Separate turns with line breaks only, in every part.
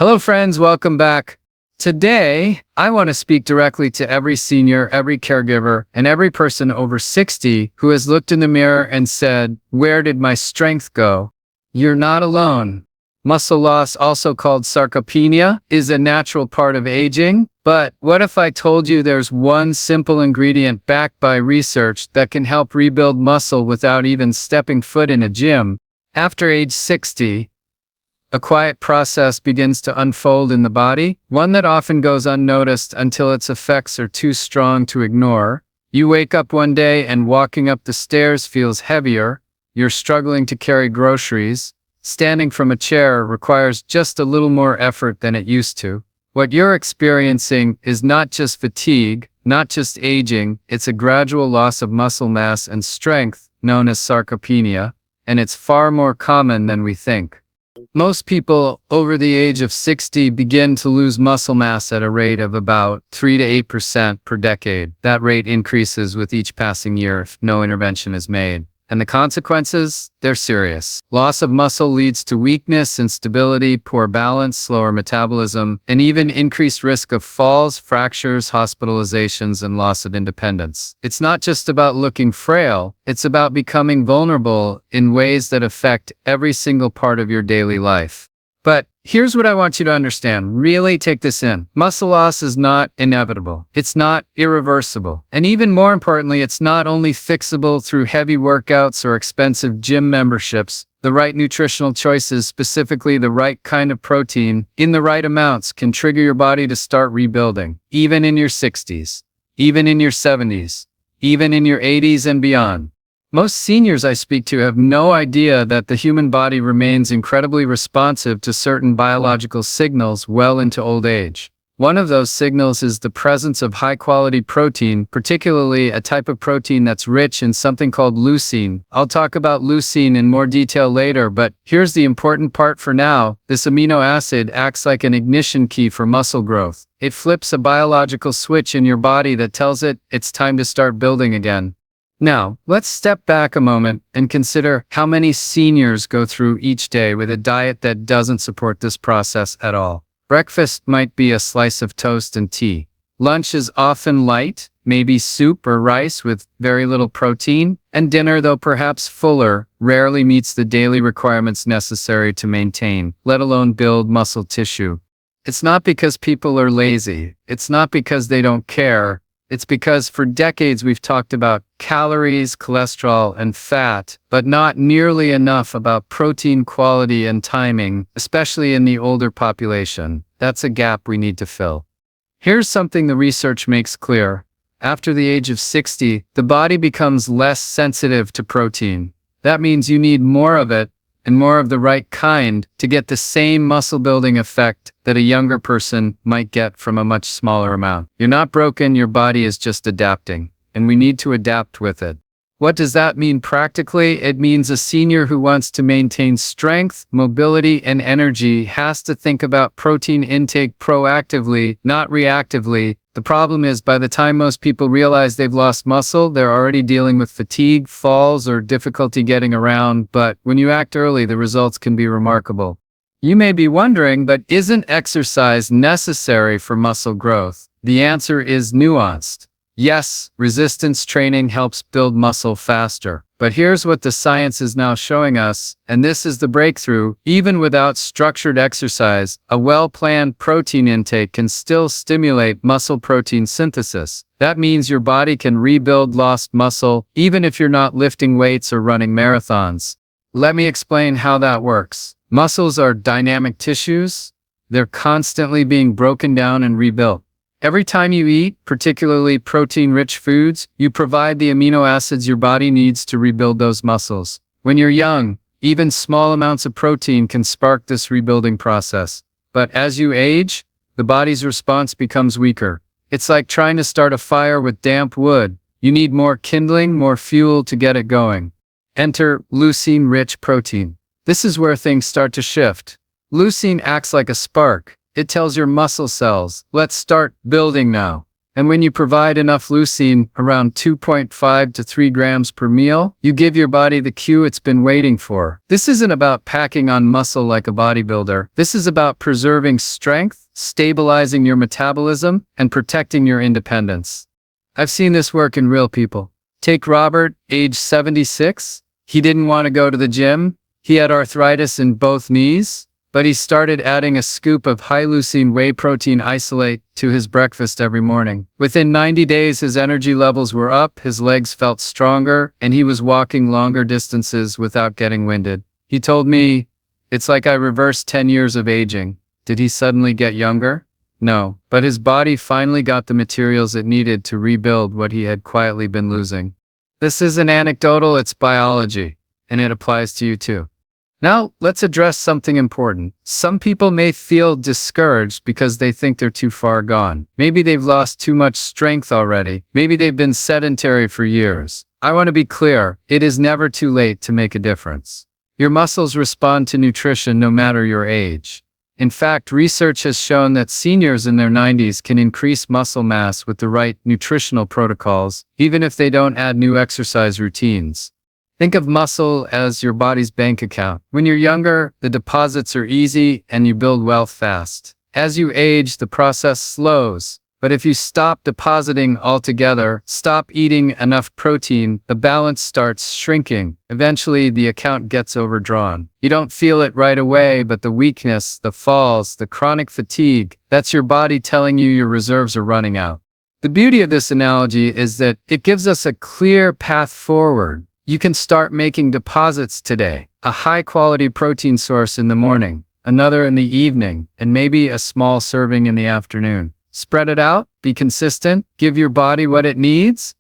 Hello, friends. Welcome back. Today, I want to speak directly to every senior, every caregiver, and every person over 60 who has looked in the mirror and said, "Where did my strength go?" You're not alone. Muscle loss, also called sarcopenia, is a natural part of aging. But what if I told you there's one simple ingredient backed by research that can help rebuild muscle without even stepping foot in a gym? After age 60, a quiet process begins to unfold in the body, one that often goes unnoticed until its effects are too strong to ignore. You wake up one day and walking up the stairs feels heavier. You're struggling to carry groceries. Standing from a chair requires just a little more effort than it used to. What you're experiencing is not just fatigue, not just aging, it's a gradual loss of muscle mass and strength, known as sarcopenia, and it's far more common than we think. Most people over the age of 60 begin to lose muscle mass at a rate of about 3 to 8% per decade. That rate increases with each passing year if no intervention is made. And the consequences? They're serious. Loss of muscle leads to weakness, instability, poor balance, slower metabolism, and even increased risk of falls, fractures, hospitalizations, and loss of independence. It's not just about looking frail, it's about becoming vulnerable in ways that affect every single part of your daily life. But here's what I want you to understand. Really take this in. Muscle loss is not inevitable. It's not irreversible. And even more importantly, it's not only fixable through heavy workouts or expensive gym memberships. The right nutritional choices, specifically the right kind of protein, in the right amounts, can trigger your body to start rebuilding, even in your 60s, even in your 70s, even in your 80s and beyond. Most seniors I speak to have no idea that the human body remains incredibly responsive to certain biological signals well into old age. One of those signals is the presence of high-quality protein, particularly a type of protein that's rich in something called leucine. I'll talk about leucine in more detail later, but here's the important part for now. This amino acid acts like an ignition key for muscle growth. It flips a biological switch in your body that tells it it's time to start building again. Now, let's step back a moment and consider how many seniors go through each day with a diet that doesn't support this process at all. Breakfast might be a slice of toast and tea. Lunch is often light, maybe soup or rice with very little protein. And dinner, though perhaps fuller, rarely meets the daily requirements necessary to maintain, let alone build muscle tissue. It's not because people are lazy. It's not because they don't care. It's because for decades we've talked about calories, cholesterol, and fat, but not nearly enough about protein quality and timing, especially in the older population. That's a gap we need to fill. Here's something the research makes clear. After the age of 60, the body becomes less sensitive to protein. That means you need more of it, and more of the right kind, to get the same muscle building effect that a younger person might get from a much smaller amount. You're not broken, your body is just adapting, and we need to adapt with it. What does that mean practically? It means a senior who wants to maintain strength, mobility, and energy has to think about protein intake proactively, not reactively. The problem is, by the time most people realize they've lost muscle, they're already dealing with fatigue, falls, or difficulty getting around. But when you act early, the results can be remarkable. You may be wondering, but isn't exercise necessary for muscle growth? The answer is nuanced. Yes, resistance training helps build muscle faster. But here's what the science is now showing us, and this is the breakthrough. Even without structured exercise, a well-planned protein intake can still stimulate muscle protein synthesis. That means your body can rebuild lost muscle, even if you're not lifting weights or running marathons. Let me explain how that works. Muscles are dynamic tissues. They're constantly being broken down and rebuilt. Every time you eat, particularly protein-rich foods, you provide the amino acids your body needs to rebuild those muscles. When you're young, even small amounts of protein can spark this rebuilding process. But as you age, the body's response becomes weaker. It's like trying to start a fire with damp wood. You need more kindling, more fuel to get it going. Enter leucine-rich protein. This is where things start to shift. Leucine acts like a spark. It tells your muscle cells, let's start building now. And when you provide enough leucine, around 2.5 to 3 grams per meal, you give your body the cue it's been waiting for. This isn't about packing on muscle like a bodybuilder. This is about preserving strength, stabilizing your metabolism, and protecting your independence. I've seen this work in real people. Take Robert, age 76. He didn't want to go to the gym. He had arthritis in both knees, but he started adding a scoop of high leucine whey protein isolate to his breakfast every morning. Within 90 days, his energy levels were up, his legs felt stronger, and he was walking longer distances without getting winded. He told me, "It's like I reversed 10 years of aging." Did he suddenly get younger? No, but his body finally got the materials it needed to rebuild what he had quietly been losing. This isn't anecdotal, it's biology, and it applies to you too. Now, let's address something important. Some people may feel discouraged because they think they're too far gone. Maybe they've lost too much strength already. Maybe they've been sedentary for years. I want to be clear, it is never too late to make a difference. Your muscles respond to nutrition no matter your age. In fact, research has shown that seniors in their 90s can increase muscle mass with the right nutritional protocols, even if they don't add new exercise routines. Think of muscle as your body's bank account. When you're younger, the deposits are easy and you build wealth fast. As you age, the process slows. But if you stop depositing altogether, stop eating enough protein, the balance starts shrinking. Eventually, the account gets overdrawn. You don't feel it right away, but the weakness, the falls, the chronic fatigue, that's your body telling you your reserves are running out. The beauty of this analogy is that it gives us a clear path forward. You can start making deposits today. A high-quality protein source in the morning, another in the evening, and maybe a small serving in the afternoon. Spread it out, be consistent, give your body what it needs.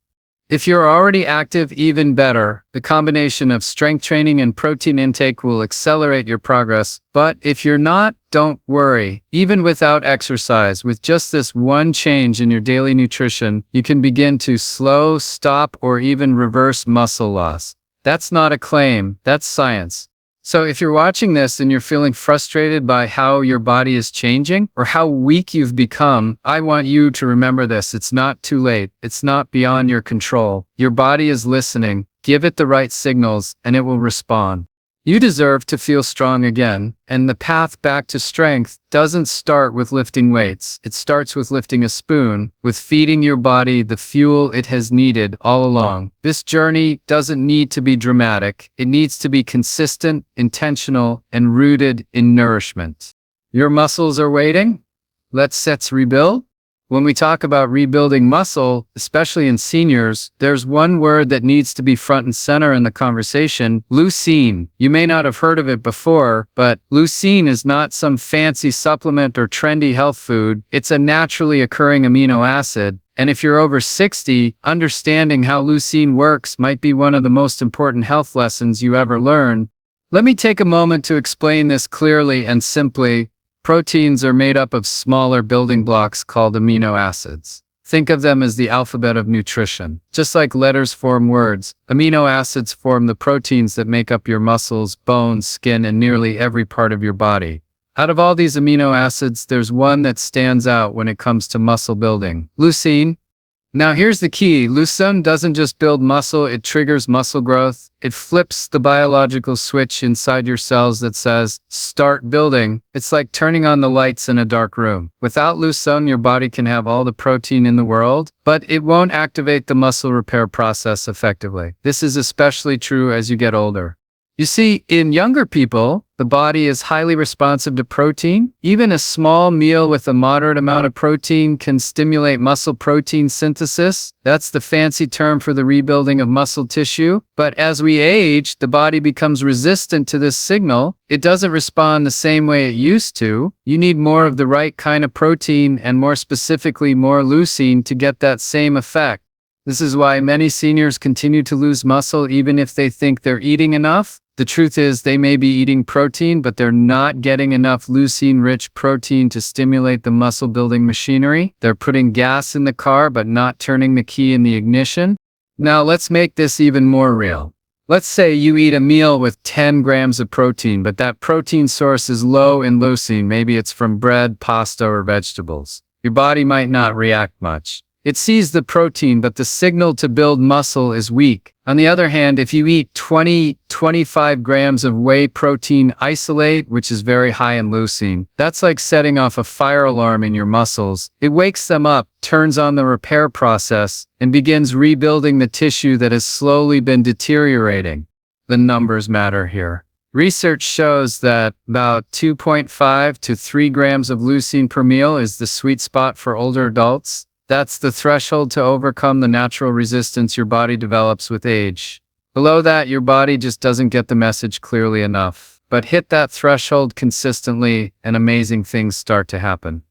If you're already active, even better. The combination of strength training and protein intake will accelerate your progress. But if you're not, don't worry. Even without exercise, with just this one change in your daily nutrition, you can begin to slow, stop, or even reverse muscle loss. That's not a claim, that's science. So if you're watching this and you're feeling frustrated by how your body is changing or how weak you've become, I want you to remember this. It's not too late. It's not beyond your control. Your body is listening. Give it the right signals and it will respond. You deserve to feel strong again, and the path back to strength doesn't start with lifting weights. It starts with lifting a spoon, with feeding your body the fuel it has needed all along. This journey doesn't need to be dramatic. It needs to be consistent, intentional, and rooted in nourishment. Your muscles are waiting? Let's rebuild. When we talk about rebuilding muscle, especially in seniors, there's one word that needs to be front and center in the conversation: leucine. You may not have heard of it before, but leucine is not some fancy supplement or trendy health food. It's a naturally occurring amino acid. And if you're over 60, understanding how leucine works might be one of the most important health lessons you ever learn. Let me take a moment to explain this clearly and simply. Proteins are made up of smaller building blocks called amino acids. Think of them as the alphabet of nutrition. Just like letters form words, amino acids form the proteins that make up your muscles, bones, skin, and nearly every part of your body. Out of all these amino acids, there's one that stands out when it comes to muscle building: leucine. Now here's the key. Leucine doesn't just build muscle, it triggers muscle growth. It flips the biological switch inside your cells that says, start building. It's like turning on the lights in a dark room. Without leucine, your body can have all the protein in the world, but it won't activate the muscle repair process effectively. This is especially true as you get older. You see, in younger people, the body is highly responsive to protein. Even a small meal with a moderate amount of protein can stimulate muscle protein synthesis. That's the fancy term for the rebuilding of muscle tissue. But as we age, the body becomes resistant to this signal. It doesn't respond the same way it used to. You need more of the right kind of protein, and more specifically, more leucine, to get that same effect. This is why many seniors continue to lose muscle even if they think they're eating enough. The truth is they may be eating protein, but they're not getting enough leucine-rich protein to stimulate the muscle-building machinery. They're putting gas in the car, but not turning the key in the ignition. Now let's make this even more real. Let's say you eat a meal with 10 grams of protein, but that protein source is low in leucine. Maybe it's from bread, pasta, or vegetables. Your body might not react much. It sees the protein, but the signal to build muscle is weak. On the other hand, if you eat 25 grams of whey protein isolate, which is very high in leucine, that's like setting off a fire alarm in your muscles. It wakes them up, turns on the repair process, and begins rebuilding the tissue that has slowly been deteriorating. The numbers matter here. Research shows that about 2.5 to 3 grams of leucine per meal is the sweet spot for older adults. That's the threshold to overcome the natural resistance your body develops with age. Below that, your body just doesn't get the message clearly enough. But hit that threshold consistently, and amazing things start to happen.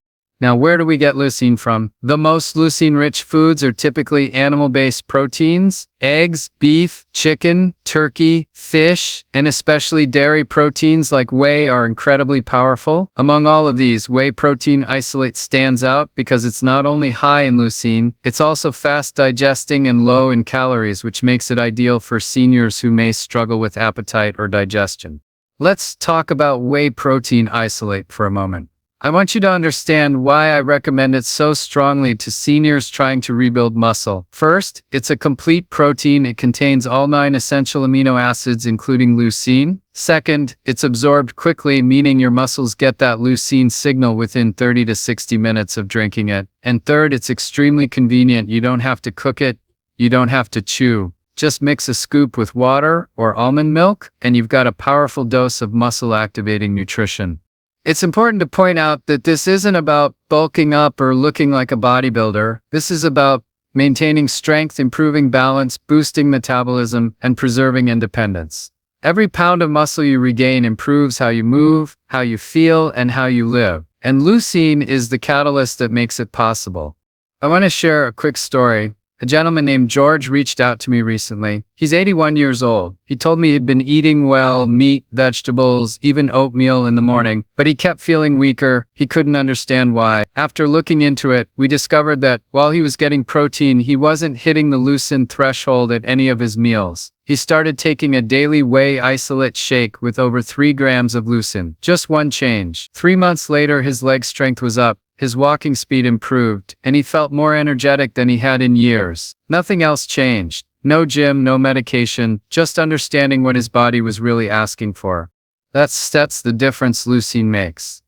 Now, where do we get leucine from? The most leucine-rich foods are typically animal-based proteins. Eggs, beef, chicken, turkey, fish, and especially dairy proteins like whey are incredibly powerful. Among all of these, whey protein isolate stands out because it's not only high in leucine, it's also fast digesting and low in calories, which makes it ideal for seniors who may struggle with appetite or digestion. Let's talk about whey protein isolate for a moment. I want you to understand why I recommend it so strongly to seniors trying to rebuild muscle. First, it's a complete protein. It contains all 9 essential amino acids, including leucine. Second, it's absorbed quickly, meaning your muscles get that leucine signal within 30 to 60 minutes of drinking it. And third, it's extremely convenient. You don't have to cook it. You don't have to chew. Just mix a scoop with water or almond milk, and you've got a powerful dose of muscle-activating nutrition. It's important to point out that this isn't about bulking up or looking like a bodybuilder. This is about maintaining strength, improving balance, boosting metabolism, and preserving independence. Every pound of muscle you regain improves how you move, how you feel, and how you live. And leucine is the catalyst that makes it possible. I want to share a quick story. A gentleman named George reached out to me recently. He's 81 years old. He told me he'd been eating well, meat, vegetables, even oatmeal in the morning, but he kept feeling weaker. He couldn't understand why. After looking into it, we discovered that while he was getting protein, he wasn't hitting the leucine threshold at any of his meals. He started taking a daily whey isolate shake with over 3 grams of leucine. Just one change. 3 months later, his leg strength was up. His walking speed improved, and he felt more energetic than he had in years. Nothing else changed. No gym, no medication, just understanding what his body was really asking for. That's the difference leucine makes.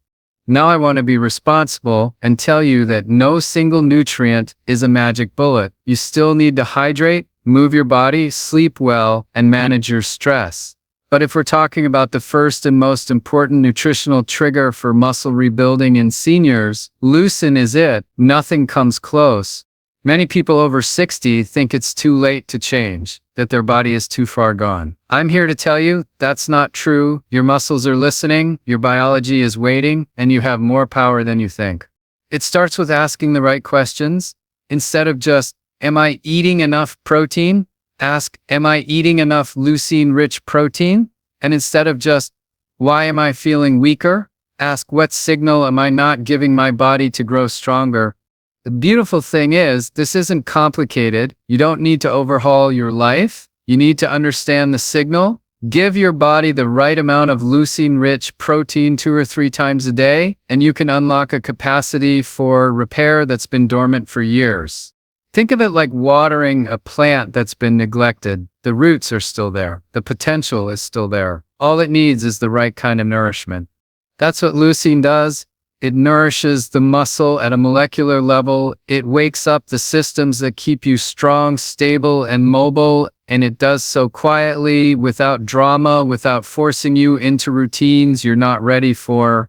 Now I want to be responsible and tell you that no single nutrient is a magic bullet. You still need to hydrate, move your body, sleep well, and manage your stress. But if we're talking about the first and most important nutritional trigger for muscle rebuilding in seniors, leucine is it. Nothing comes close. Many people over 60 think it's too late to change, that their body is too far gone. I'm here to tell you that's not true. Your muscles are listening, your biology is waiting, and you have more power than you think. It starts with asking the right questions. Instead of just, am I eating enough protein? Ask, am I eating enough leucine-rich protein? And instead of just, why am I feeling weaker? Ask, what signal am I not giving my body to grow stronger? The beautiful thing is, this isn't complicated. You don't need to overhaul your life. You need to understand the signal. Give your body the right amount of leucine-rich protein 2 or 3 times a day, and you can unlock a capacity for repair that's been dormant for years. Think of it like watering a plant that's been neglected. The roots are still there. The potential is still there. All it needs is the right kind of nourishment. That's what leucine does. It nourishes the muscle at a molecular level. It wakes up the systems that keep you strong, stable, and mobile. And it does so quietly, without drama, without forcing you into routines you're not ready for.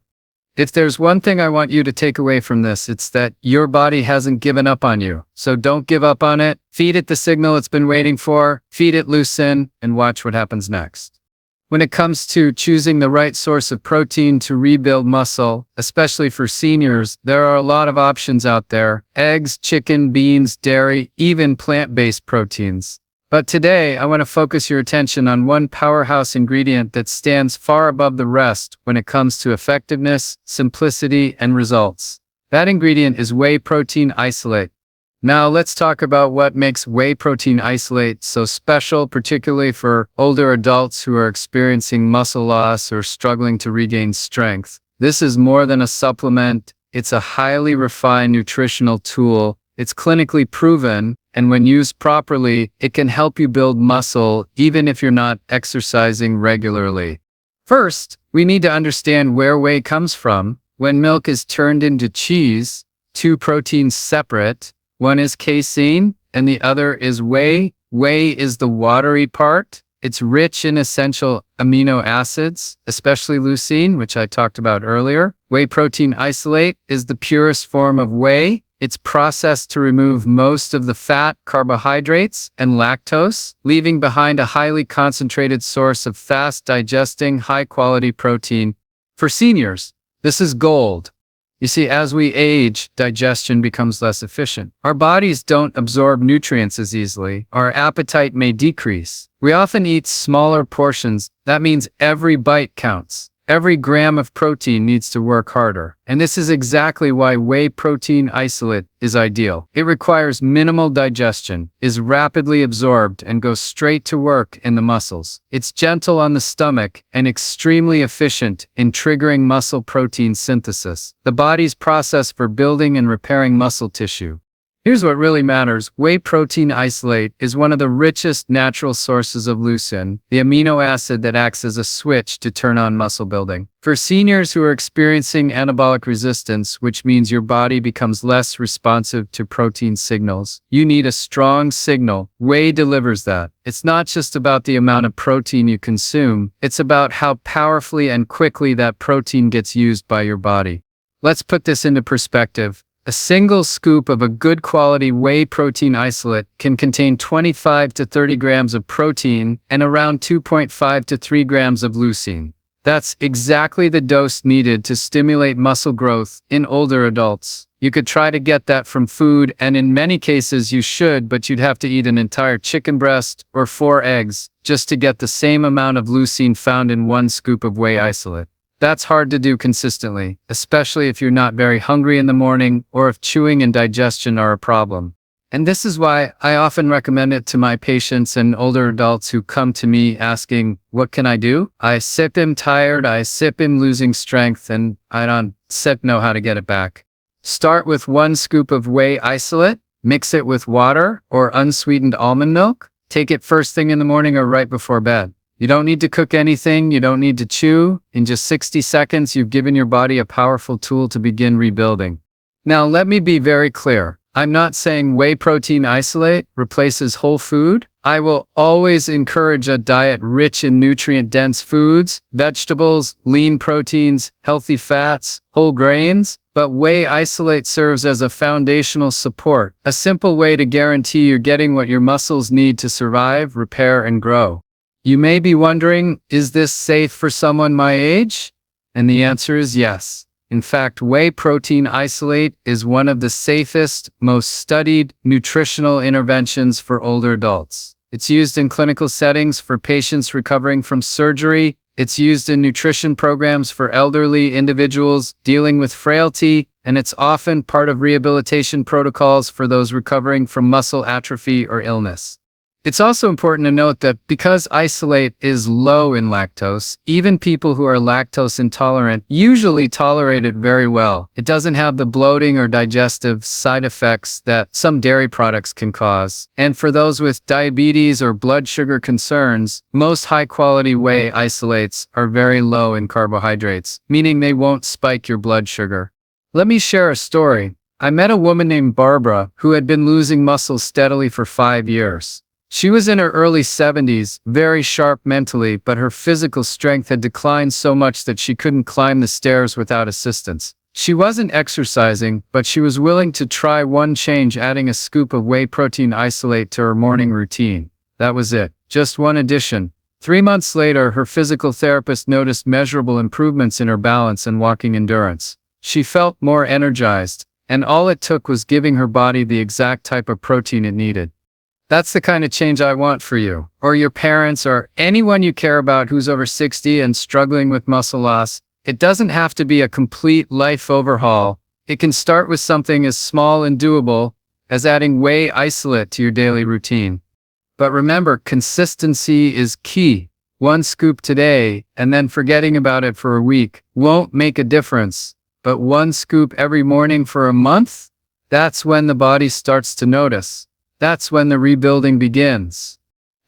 If there's one thing I want you to take away from this, it's that your body hasn't given up on you. So don't give up on it. Feed it the signal it's been waiting for. Feed it leucine and watch what happens next. When it comes to choosing the right source of protein to rebuild muscle, especially for seniors, there are a lot of options out there. Eggs, chicken, beans, dairy, even plant-based proteins. But today, I want to focus your attention on one powerhouse ingredient that stands far above the rest when it comes to effectiveness, simplicity, and results. That ingredient is whey protein isolate. Now let's talk about what makes whey protein isolate so special, particularly for older adults who are experiencing muscle loss or struggling to regain strength. This is more than a supplement. It's a highly refined nutritional tool It's clinically proven, and when used properly, it can help you build muscle even if you're not exercising regularly. First, we need to understand where whey comes from. When milk is turned into cheese, two proteins separate. One is casein and the other is whey. Whey is the watery part. It's rich in essential amino acids, especially leucine, which I talked about earlier. Whey protein isolate is the purest form of whey. It's processed to remove most of the fat, carbohydrates, and lactose, leaving behind a highly concentrated source of fast-digesting, high-quality protein. For seniors, this is gold. You see, as we age, digestion becomes less efficient. Our bodies don't absorb nutrients as easily. Our appetite may decrease. We often eat smaller portions. That means every bite counts. Every gram of protein needs to work harder. And this is exactly why whey protein isolate is ideal. It requires minimal digestion, is rapidly absorbed, and goes straight to work in the muscles. It's gentle on the stomach and extremely efficient in triggering muscle protein synthesis, the body's process for building and repairing muscle tissue. Here's what really matters. Whey protein isolate is one of the richest natural sources of leucine, the amino acid that acts as a switch to turn on muscle building. For seniors who are experiencing anabolic resistance, which means your body becomes less responsive to protein signals, you need a strong signal. Whey delivers that. It's not just about the amount of protein you consume, it's about how powerfully and quickly that protein gets used by your body. Let's put this into perspective. A single scoop of a good quality whey protein isolate can contain 25 to 30 grams of protein and around 2.5 to 3 grams of leucine. That's exactly the dose needed to stimulate muscle growth in older adults. You could try to get that from food, and in many cases you should, but you'd have to eat an entire chicken breast or 4 eggs just to get the same amount of leucine found in one scoop of whey isolate. That's hard to do consistently, especially if you're not very hungry in the morning or if chewing and digestion are a problem. And this is why I often recommend it to my patients and older adults who come to me asking, what can I do? I sip him tired, I sip him losing strength, and I don't know how to get it back. Start with 1 scoop of whey isolate, mix it with water or unsweetened almond milk. Take it first thing in the morning or right before bed. You don't need to cook anything, you don't need to chew. In just 60 seconds, you've given your body a powerful tool to begin rebuilding. Now, let me be very clear. I'm not saying whey protein isolate replaces whole food. I will always encourage a diet rich in nutrient-dense foods, vegetables, lean proteins, healthy fats, whole grains. But whey isolate serves as a foundational support, a simple way to guarantee you're getting what your muscles need to survive, repair, and grow. You may be wondering, is this safe for someone my age? And the answer is yes. In fact, whey protein isolate is one of the safest, most studied nutritional interventions for older adults. It's used in clinical settings for patients recovering from surgery. It's used in nutrition programs for elderly individuals dealing with frailty, and it's often part of rehabilitation protocols for those recovering from muscle atrophy or illness. It's also important to note that because isolate is low in lactose, even people who are lactose intolerant usually tolerate it very well. It doesn't have the bloating or digestive side effects that some dairy products can cause. And for those with diabetes or blood sugar concerns, most high-quality whey isolates are very low in carbohydrates, meaning they won't spike your blood sugar. Let me share a story. I met a woman named Barbara who had been losing muscle steadily for 5 years. She was in her early 70s, very sharp mentally, but her physical strength had declined so much that she couldn't climb the stairs without assistance. She wasn't exercising, but she was willing to try one change, adding a scoop of whey protein isolate to her morning routine. That was it. Just one addition. 3 months later, her physical therapist noticed measurable improvements in her balance and walking endurance. She felt more energized, and all it took was giving her body the exact type of protein it needed. That's the kind of change I want for you, or your parents, or anyone you care about who's over 60 and struggling with muscle loss. It doesn't have to be a complete life overhaul. It can start with something as small and doable as adding whey isolate to your daily routine. But remember, consistency is key. 1 scoop today and then forgetting about it for a week won't make a difference. But 1 scoop every morning for a month? That's when the body starts to notice. That's when the rebuilding begins.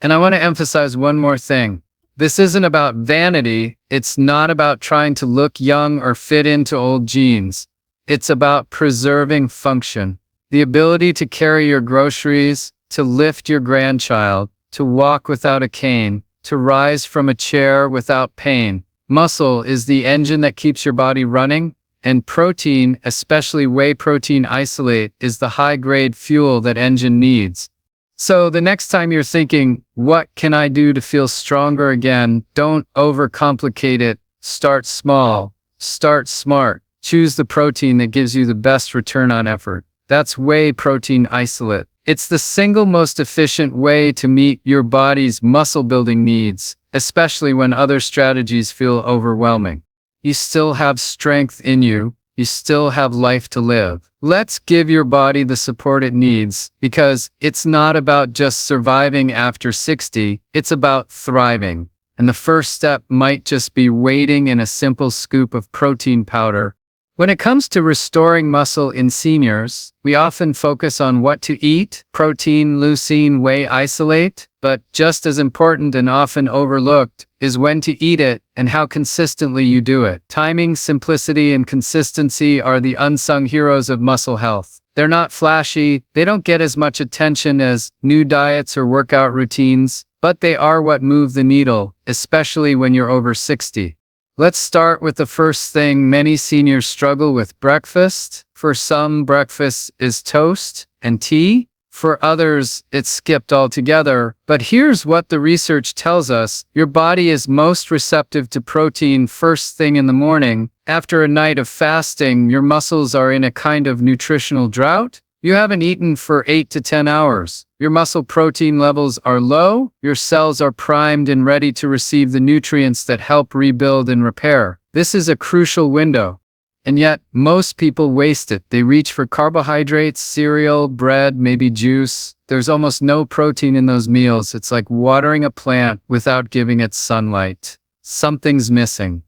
And I want to emphasize one more thing. This isn't about vanity. It's not about trying to look young or fit into old jeans. It's about preserving function. The ability to carry your groceries, to lift your grandchild, to walk without a cane, to rise from a chair without pain. Muscle is the engine that keeps your body running, and protein, especially whey protein isolate, is the high-grade fuel that engine needs. So the next time you're thinking, what can I do to feel stronger again? Don't overcomplicate it. Start small. Start smart. Choose the protein that gives you the best return on effort. That's whey protein isolate. It's the single most efficient way to meet your body's muscle building needs, especially when other strategies feel overwhelming. You still have strength in you. You still have life to live. Let's give your body the support it needs, because it's not about just surviving after 60, it's about thriving. And the first step might just be waiting in a simple scoop of protein powder. When it comes to restoring muscle in seniors, we often focus on what to eat, protein, leucine, whey isolate, but just as important and often overlooked is when to eat it and how consistently you do it. Timing, simplicity, and consistency are the unsung heroes of muscle health. They're not flashy, they don't get as much attention as new diets or workout routines, but they are what move the needle, especially when you're over 60. Let's start with the first thing many seniors struggle with: breakfast. For some, breakfast is toast and tea. For others, it's skipped altogether. But here's what the research tells us. Your body is most receptive to protein first thing in the morning. After a night of fasting, your muscles are in a kind of nutritional drought. You haven't eaten for 8 to 10 hours. Your muscle protein levels are low. Your cells are primed and ready to receive the nutrients that help rebuild and repair. This is a crucial window. And yet, most people waste it. They reach for carbohydrates, cereal, bread, maybe juice. There's almost no protein in those meals. It's like watering a plant without giving it sunlight. Something's missing.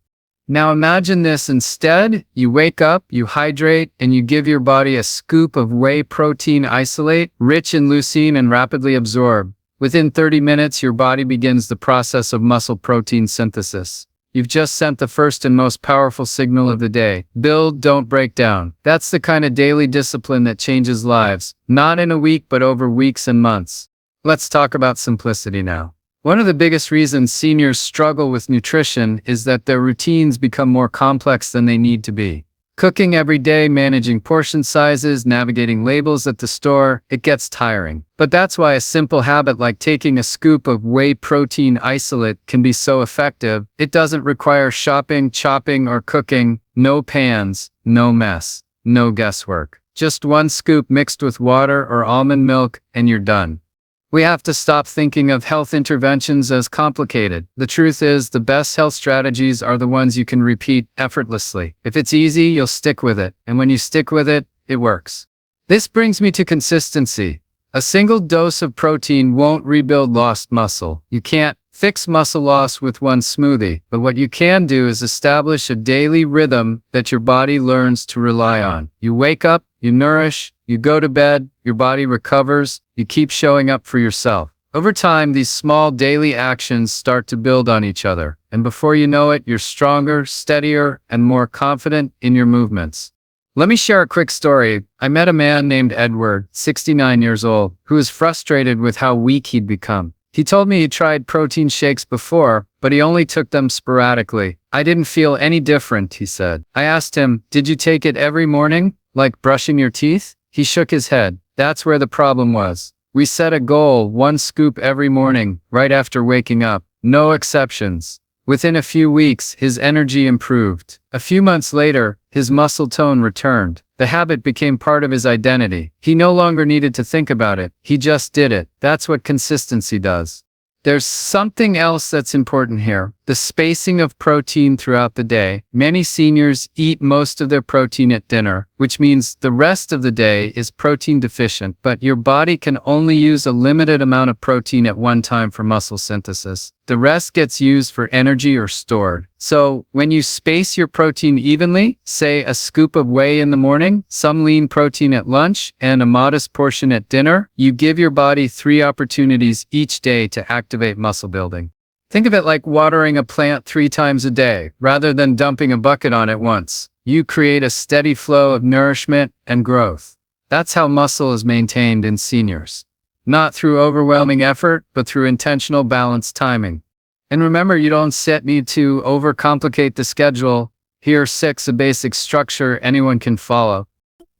Now imagine this instead. You wake up, you hydrate, and you give your body a scoop of whey protein isolate, rich in leucine and rapidly absorbed. Within 30 minutes, your body begins the process of muscle protein synthesis. You've just sent the first and most powerful signal of the day. Build, don't break down. That's the kind of daily discipline that changes lives, not in a week, but over weeks and months. Let's talk about simplicity now. One of the biggest reasons seniors struggle with nutrition is that their routines become more complex than they need to be. Cooking every day, managing portion sizes, navigating labels at the store, it gets tiring. But that's why a simple habit like taking a scoop of whey protein isolate can be so effective. It doesn't require shopping, chopping, or cooking. No pans, no mess, no guesswork. Just one scoop mixed with water or almond milk, and you're done. We have to stop thinking of health interventions as complicated. The truth is, the best health strategies are the ones you can repeat effortlessly. If it's easy, you'll stick with it. And when you stick with it, it works. This brings me to consistency. A single dose of protein won't rebuild lost muscle. You can't fix muscle loss with one smoothie. But what you can do is establish a daily rhythm that your body learns to rely on. You wake up, you nourish, you go to bed, your body recovers, you keep showing up for yourself. Over time, these small daily actions start to build on each other, and before you know it, you're stronger, steadier, and more confident in your movements. Let me share a quick story. I met a man named Edward, 69 years old, who was frustrated with how weak he'd become. He told me he tried protein shakes before, but he only took them sporadically. I didn't feel any different, he said. I asked him, "Did you take it every morning, like brushing your teeth?" He shook his head. That's where the problem was. We set a goal, one scoop every morning, right after waking up. No exceptions. Within a few weeks, his energy improved. A few months later, his muscle tone returned. The habit became part of his identity. He no longer needed to think about it. He just did it. That's what consistency does. There's something else that's important here. The spacing of protein throughout the day. Many seniors eat most of their protein at dinner, which means the rest of the day is protein deficient, but your body can only use a limited amount of protein at one time for muscle synthesis. The rest gets used for energy or stored. So when you space your protein evenly, say a scoop of whey in the morning, some lean protein at lunch, and a modest portion at dinner, you give your body 3 opportunities each day to activate muscle building. Think of it like watering a plant 3 times a day, rather than dumping a bucket on it once. You create a steady flow of nourishment and growth. That's how muscle is maintained in seniors. Not through overwhelming effort, but through intentional balanced timing. And remember, you don't need to overcomplicate the schedule. Here are 6 a basic structure anyone can follow.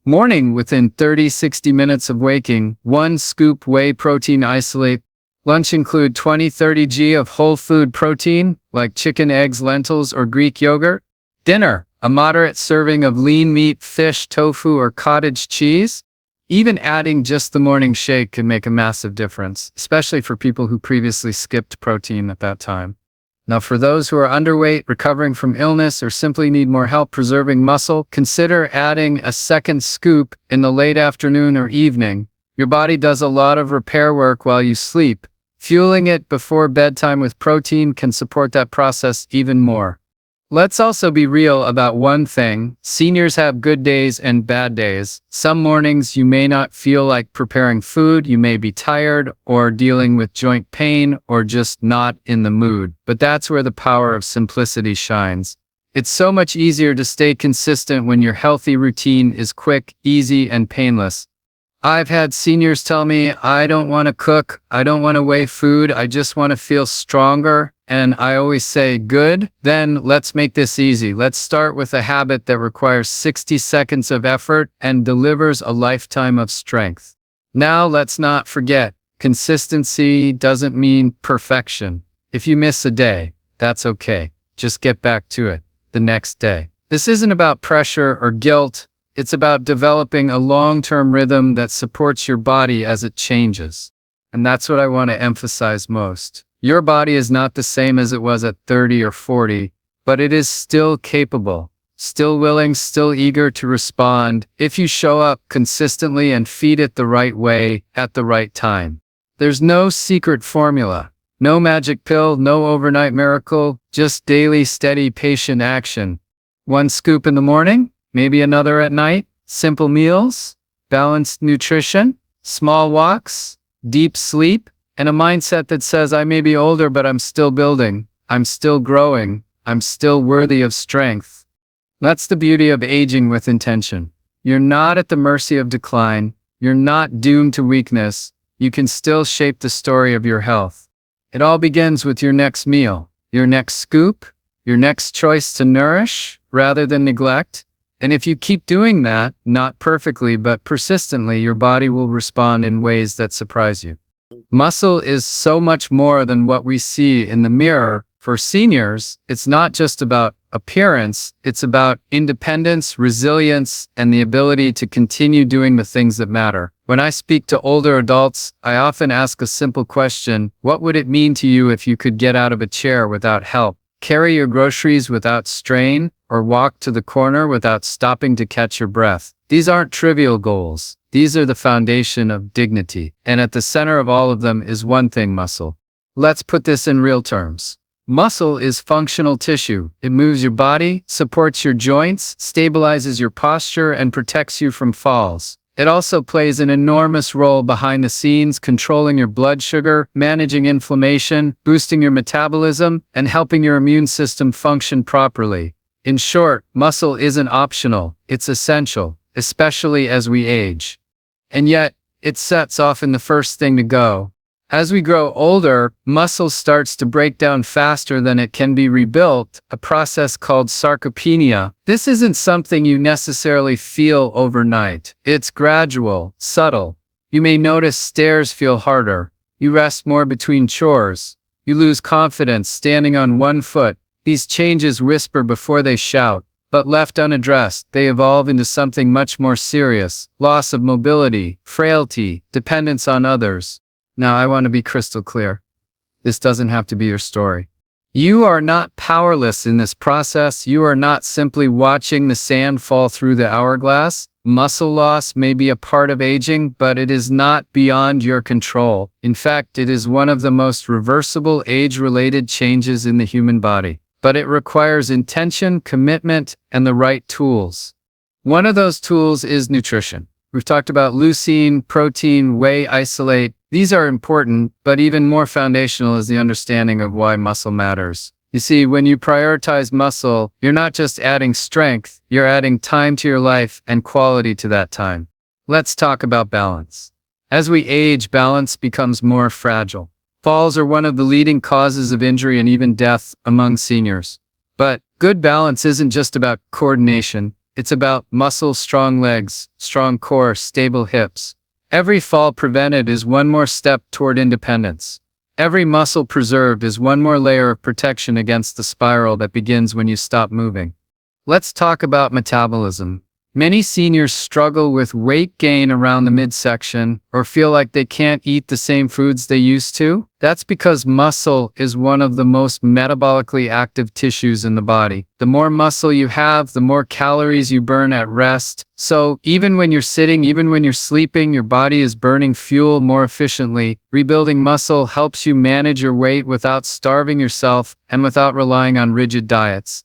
Morning, within 30-60 minutes of waking, 1 scoop whey protein isolate. Lunch include 20-30 g of whole food protein, like chicken, eggs, lentils, or Greek yogurt. Dinner, a moderate serving of lean meat, fish, tofu, or cottage cheese. Even adding just the morning shake can make a massive difference, especially for people who previously skipped protein at that time. Now, for those who are underweight, recovering from illness, or simply need more help preserving muscle, consider adding a second scoop in the late afternoon or evening. Your body does a lot of repair work while you sleep. Fueling it before bedtime with protein can support that process even more. Let's also be real about one thing. Seniors have good days and bad days. Some mornings you may not feel like preparing food, you may be tired or dealing with joint pain or just not in the mood. But that's where the power of simplicity shines. It's so much easier to stay consistent when your healthy routine is quick, easy, and painless. I've had seniors tell me, I don't want to cook, I don't want to weigh food, I just want to feel stronger. And I always say, good, then let's make this easy. Let's start with a habit that requires 60 seconds of effort and delivers a lifetime of strength. Now, let's not forget, consistency doesn't mean perfection. If you miss a day, that's okay. Just get back to it the next day. This isn't about pressure or guilt. It's about developing a long-term rhythm that supports your body as it changes. And that's what I want to emphasize most. Your body is not the same as it was at 30 or 40, but it is still capable, still willing, still eager to respond if you show up consistently and feed it the right way at the right time. There's no secret formula, no magic pill, no overnight miracle, just daily, steady, patient action. 1 scoop in the morning, maybe another at night, simple meals, balanced nutrition, small walks, deep sleep, and a mindset that says, I may be older, but I'm still building, I'm still growing, I'm still worthy of strength. That's the beauty of aging with intention. You're not at the mercy of decline. You're not doomed to weakness. You can still shape the story of your health. It all begins with your next meal, your next scoop, your next choice to nourish rather than neglect. And if you keep doing that, not perfectly, but persistently, your body will respond in ways that surprise you. Muscle is so much more than what we see in the mirror. For seniors, it's not just about appearance, it's about independence, resilience, and the ability to continue doing the things that matter. When I speak to older adults, I often ask a simple question: what would it mean to you if you could get out of a chair without help, carry your groceries without strain, or walk to the corner without stopping to catch your breath? These aren't trivial goals. These are the foundation of dignity. And at the center of all of them is one thing: muscle. Let's put this in real terms. Muscle is functional tissue. It moves your body, supports your joints, stabilizes your posture, and protects you from falls. It also plays an enormous role behind the scenes, controlling your blood sugar, managing inflammation, boosting your metabolism, and helping your immune system function properly. In short, muscle isn't optional, it's essential, especially as we age. And yet, it's often the first thing to go. As we grow older, muscle starts to break down faster than it can be rebuilt, a process called sarcopenia. This isn't something you necessarily feel overnight. It's gradual, subtle. You may notice stairs feel harder. You rest more between chores. You lose confidence standing on one foot. These changes whisper before they shout, but left unaddressed, they evolve into something much more serious: loss of mobility, frailty, dependence on others. Now, I want to be crystal clear. This doesn't have to be your story. You are not powerless in this process. You are not simply watching the sand fall through the hourglass. Muscle loss may be a part of aging, but it is not beyond your control. In fact, it is one of the most reversible age-related changes in the human body. But it requires intention, commitment, and the right tools. One of those tools is nutrition. We've talked about leucine, protein, whey isolate. These are important, but even more foundational is the understanding of why muscle matters. You see, when you prioritize muscle, you're not just adding strength, you're adding time to your life and quality to that time. Let's talk about balance. As we age, balance becomes more fragile. Falls are one of the leading causes of injury and even death among seniors. But good balance isn't just about coordination. It's about muscle, strong legs, strong core, stable hips. Every fall prevented is one more step toward independence. Every muscle preserved is one more layer of protection against the spiral that begins when you stop moving. Let's talk about metabolism. Many seniors struggle with weight gain around the midsection or feel like they can't eat the same foods they used to. That's because muscle is one of the most metabolically active tissues in the body. The more muscle you have, the more calories you burn at rest. So even when you're sitting, even when you're sleeping, your body is burning fuel more efficiently. Rebuilding muscle helps you manage your weight without starving yourself and without relying on rigid diets.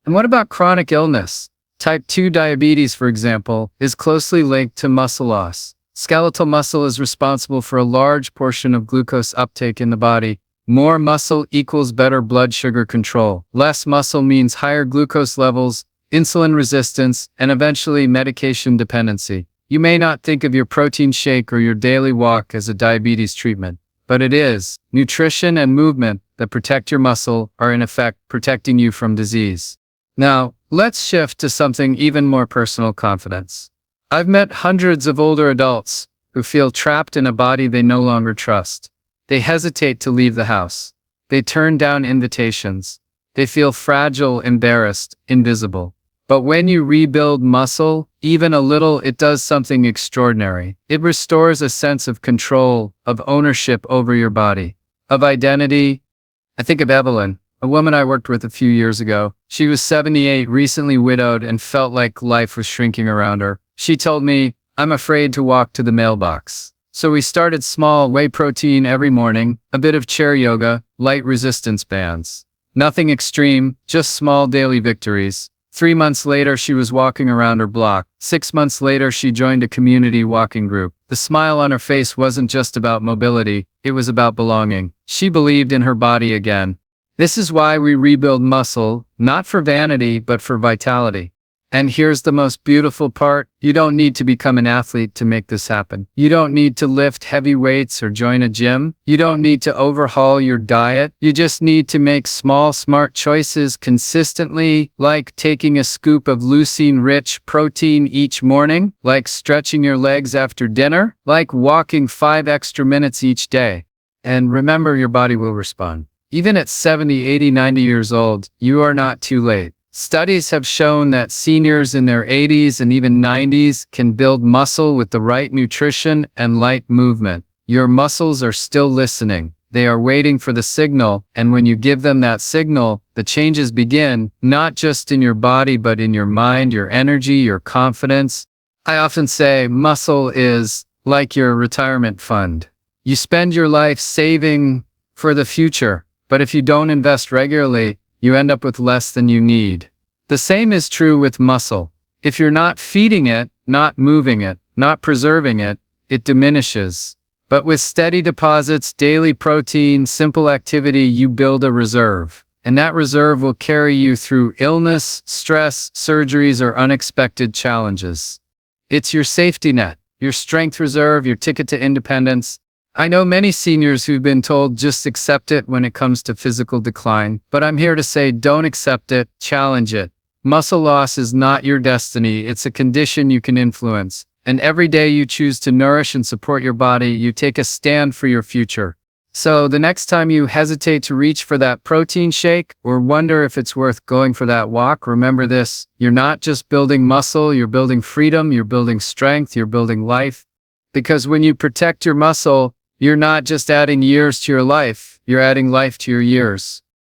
And what about chronic illness? Type 2 diabetes, for example, is closely linked to muscle loss. Skeletal muscle is responsible for a large portion of glucose uptake in the body. More muscle equals better blood sugar control. Less muscle means higher glucose levels, insulin resistance, and eventually medication dependency. You may not think of your protein shake or your daily walk as a diabetes treatment, but it is. Nutrition and movement that protect your muscle are in effect protecting you from disease. Now, let's shift to something even more personal: confidence. I've met hundreds of older adults who feel trapped in a body they no longer trust. They hesitate to leave the house. They turn down invitations. They feel fragile, embarrassed, invisible. But when you rebuild muscle, even a little, it does something extraordinary. It restores a sense of control, of ownership over your body, of identity. I think of Evelyn, a woman I worked with a few years ago. She was 78, recently widowed, and felt like life was shrinking around her. She told me, "I'm afraid to walk to the mailbox." So we started small: whey protein every morning, a bit of chair yoga, light resistance bands. Nothing extreme, just small daily victories. 3 months later, she was walking around her block. 6 months later, she joined a community walking group. The smile on her face wasn't just about mobility, it was about belonging. She believed in her body again. This is why we rebuild muscle, not for vanity, but for vitality. And here's the most beautiful part: you don't need to become an athlete to make this happen. You don't need to lift heavy weights or join a gym. You don't need to overhaul your diet. You just need to make small, smart choices consistently, like taking a scoop of leucine-rich protein each morning, like stretching your legs after dinner, like walking 5 extra minutes each day. And remember, your body will respond. Even at 70, 80, 90 years old, you are not too late. Studies have shown that seniors in their 80s and even 90s can build muscle with the right nutrition and light movement. Your muscles are still listening. They are waiting for the signal, and when you give them that signal, the changes begin, not just in your body, but in your mind, your energy, your confidence. I often say muscle is like your retirement fund. You spend your life saving for the future, but if you don't invest regularly, you end up with less than you need. The same is true with muscle. If you're not feeding it, not moving it, not preserving it, it diminishes. But with steady deposits, daily protein, simple activity, you build a reserve. And that reserve will carry you through illness, stress, surgeries, or unexpected challenges. It's your safety net, your strength reserve, your ticket to independence. I know many seniors who've been told just accept it when it comes to physical decline, but I'm here to say don't accept it, challenge it. Muscle loss is not your destiny, it's a condition you can influence. And every day you choose to nourish and support your body, you take a stand for your future. So the next time you hesitate to reach for that protein shake or wonder if it's worth going for that walk, remember this: you're not just building muscle, you're building freedom, you're building strength, you're building life. Because when you protect your muscle, you're not just adding years to your life, you're adding life to your years.